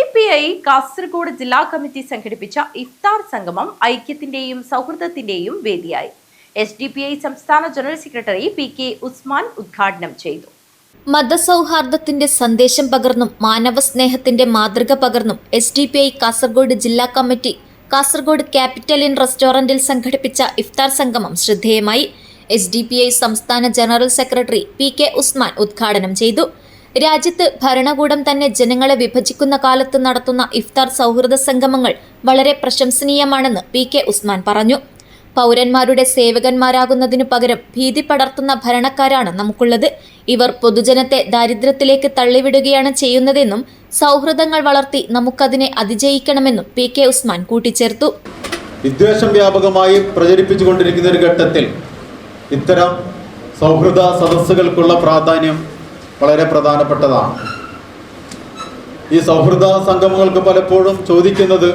SDPI Kasaragod ജില്ലാ committee സംഘടിപ്പിച്ച ഇഫ്താർ സംഗമം ഐക്യത്തിന്റെയും സൗഹൃദത്തിന്റെയും വേദിയായി. SDPI സംസ്ഥാന ജനറൽ സെക്രട്ടറി PK ഉസ്മാൻ ഉദ്ഘാടനം ചെയ്തു. മതസൗഹാർദ്ദത്തിന്റെ സന്ദേശം പകർന്നും മാനവസ്നേഹത്തിന്റെ മാതൃക പകർന്നും SDPI കാസർഗോഡ് ജില്ലാ കമ്മിറ്റി കാസർഗോഡ് ക്യാപിറ്റൽ ഇൻ റെസ്റ്റോറന്റിൽ സംഘടിപ്പിച്ച ഇഫ്താർ സംഗമം ശ്രദ്ധേയമായി. SDPI സംസ്ഥാന ജനറൽ സെക്രട്ടറി PK ഉസ്മാൻ ഉദ്ഘാടനം ചെയ്തു. രാജ്യത്ത് ഭരണകൂടം തന്നെ ജനങ്ങളെ വിഭജിക്കുന്ന കാലത്ത് നടത്തുന്ന ഇഫ്താർ സൗഹൃദ സംഗമങ്ങൾ വളരെ പ്രശംസനീയമാണെന്ന് PK ഉസ്മാൻ പറഞ്ഞു. പൗരന്മാരുടെ സേവകന്മാരാകുന്നതിനു പകരം ഭീതി പടർത്തുന്ന ഭരണക്കാരാണ് നമുക്കുള്ളത്. ഇവർ പൊതുജനത്തെ ദാരിദ്ര്യത്തിലേക്ക് തള്ളിവിടുകയാണ് ചെയ്യുന്നതെന്നും സൗഹൃദങ്ങൾ വളർത്തി നമുക്കതിനെ അതിജയിക്കണമെന്നും PK ഉസ്മാൻ കൂട്ടിച്ചേർത്തു. വിദ്വേഷം വ്യാപകമായി പ്രചരിപ്പിച്ചുകൊണ്ടിരിക്കുന്ന ഒരു ഘട്ടത്തിൽ ഇത്തരം സൗഹൃദ സദസ്സുകൾക്കുള്ള പ്രാധാന്യം വളരെ പ്രധാനപ്പെട്ടതാണ്. ഈ സൗഹൃദ സംഗമങ്ങൾക്ക് പലപ്പോഴും ചോദിക്കുന്നത്,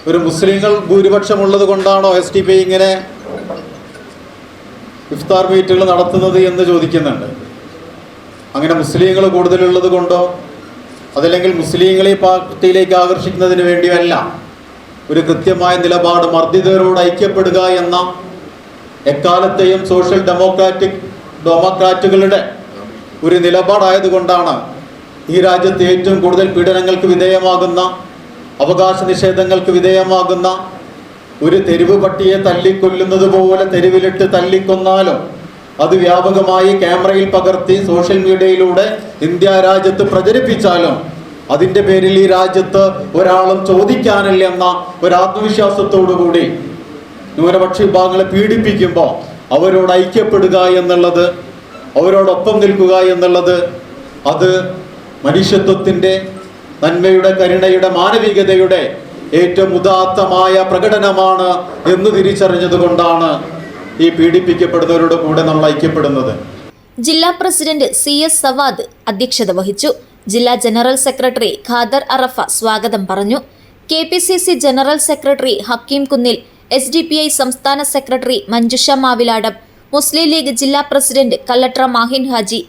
ഒരു മുസ്ലിങ്ങൾ ഭൂരിപക്ഷമുള്ളത് കൊണ്ടാണോ SDPI ഇങ്ങനെ ഇഫ്താർ മീറ്റുകൾ നടത്തുന്നത് എന്ന് ചോദിക്കുന്നുണ്ട്. അങ്ങനെ മുസ്ലിങ്ങൾ കൂടുതലുള്ളത് കൊണ്ടോ അതല്ലെങ്കിൽ മുസ്ലിങ്ങളെ പാർട്ടിയിലേക്ക് ആകർഷിക്കുന്നതിന് വേണ്ടിയല്ല. ഒരു കൃത്യമായ നിലപാട്, മർദ്ദിതരോട് ഐക്യപ്പെടുക എന്ന എക്കാലത്തെയും സോഷ്യൽ ഡെമോക്രാറ്റുകളുടെ ഒരു നിലപാടായതുകൊണ്ടാണ് ഈ രാജ്യത്ത് ഏറ്റവും കൂടുതൽ പീഡനങ്ങൾക്ക് വിധേയമാകുന്ന, അവകാശ നിഷേധങ്ങൾക്ക് വിധേയമാകുന്ന, ഒരു തെരുവ് പട്ടിയെ തല്ലിക്കൊല്ലുന്നത് പോലെ തെരുവിലിട്ട് തല്ലിക്കൊന്നാലും അത് വ്യാപകമായി ക്യാമറയിൽ പകർത്തി സോഷ്യൽ മീഡിയയിലൂടെ ഇന്ത്യ രാജ്യത്ത് പ്രചരിപ്പിച്ചാലും അതിൻ്റെ പേരിൽ ഈ രാജ്യത്ത് ഒരാളും ചോദിക്കാനില്ല എന്ന ഒരു ആത്മവിശ്വാസത്തോടു കൂടി ന്യൂനപക്ഷ വിഭാഗങ്ങളെ പീഡിപ്പിക്കുമ്പോൾ അവരോട് ഐക്യപ്പെടുക എന്നുള്ളത്, അവരോടൊപ്പം നിൽക്കുക എന്നുള്ളത്, അത് മനുഷ്യത്വത്തിൻ്റെ, നന്മയുടെ, കരുണയുടെ, മാനവികതയുടെ ഏറ്റവും ഉദാത്തമായ പ്രകടനമാണ് എന്ന് തിരിച്ചറിഞ്ഞതുകൊണ്ടാണ് ഈ പീഡിപ്പിക്കപ്പെടുന്നവരുടെ കൂടെ നമ്മൾ ഐക്യപ്പെടുന്നത്. ജില്ലാ പ്രസിഡന്റ് CS സവാദ് അധ്യക്ഷത വഹിച്ചു. ജില്ലാ ജനറൽ സെക്രട്ടറി ഖാദർ അറഫ സ്വാഗതം പറഞ്ഞു. KPCC general secretary Hakeem Kunnil, SDPI സംസ്ഥാന സെക്രട്ടറി മഞ്ജുഷ മാവിലാടം, മുസ്ലിം ലീഗ് ജില്ലാ പ്രസിഡന്റ് കല്ലട്ര മാഹിൻ ഹാജി,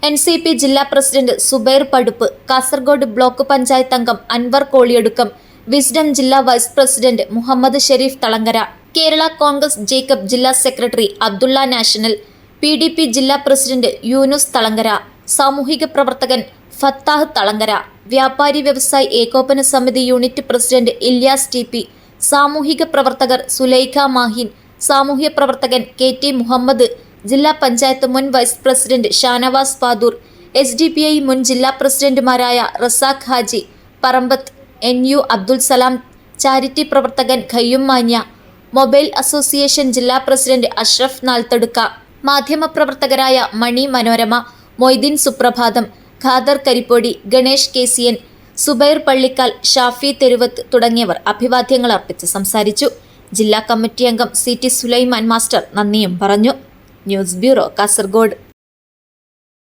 NCP ജില്ലാ പ്രസിഡന്റ് സുബൈർ പടുപ്പ്, കാസർഗോഡ് ബ്ലോക്ക് പഞ്ചായത്ത് അംഗം അൻവർ കോളിയടുക്കം, വിസ്ഡം ജില്ലാ vice president Muhammad Sharif Thalangara, Kerala Congress Jacob ജില്ലാ സെക്രട്ടറി അബ്ദുള്ള നാഷണൽ, PDP ജില്ലാ പ്രസിഡന്റ് യൂനുസ് തളങ്കര, സാമൂഹിക പ്രവർത്തകൻ ഫത്താഹ് തളങ്കര, വ്യാപാരി വ്യവസായി ഏകോപന സമിതി യൂണിറ്റ് പ്രസിഡന്റ് ഇല്യാസ് TP, സാമൂഹിക പ്രവർത്തകർ സുലൈഖ മാഹിൻ, സാമൂഹ്യ പ്രവർത്തകൻ KT മുഹമ്മദ്, ജില്ലാ പഞ്ചായത്ത് മുൻ vice president Shanavas Padur, SDPI മുൻ ജില്ലാ പ്രസിഡന്റുമാരായ റസാഖ് ഹാജി, പറമ്പത്ത്, NU അബ്ദുൽ സലാം, ചാരിറ്റി പ്രവർത്തകൻ ഖയ്യും മാന്യ, മൊബൈൽ അസോസിയേഷൻ ജില്ലാ പ്രസിഡന്റ് അഷ്റഫ് നാൽത്തടുക്ക, മാധ്യമപ്രവർത്തകരായ മണി മനോരമ, മൊയ്തീൻ സുപ്രഭാതം, ഖാദർ കരിപ്പൊടി, ഗണേഷ് KCN, സുബൈർ പള്ളിക്കാൽ, ഷാഫി തെരുവത്ത് തുടങ്ങിയവർ അഭിവാദ്യങ്ങൾ അർപ്പിച്ച് സംസാരിച്ചു. ജില്ലാ കമ്മിറ്റി അംഗം CT സുലൈമാൻ മാസ്റ്റർ നന്ദിയും പറഞ്ഞു. News bureau, Kasaragod.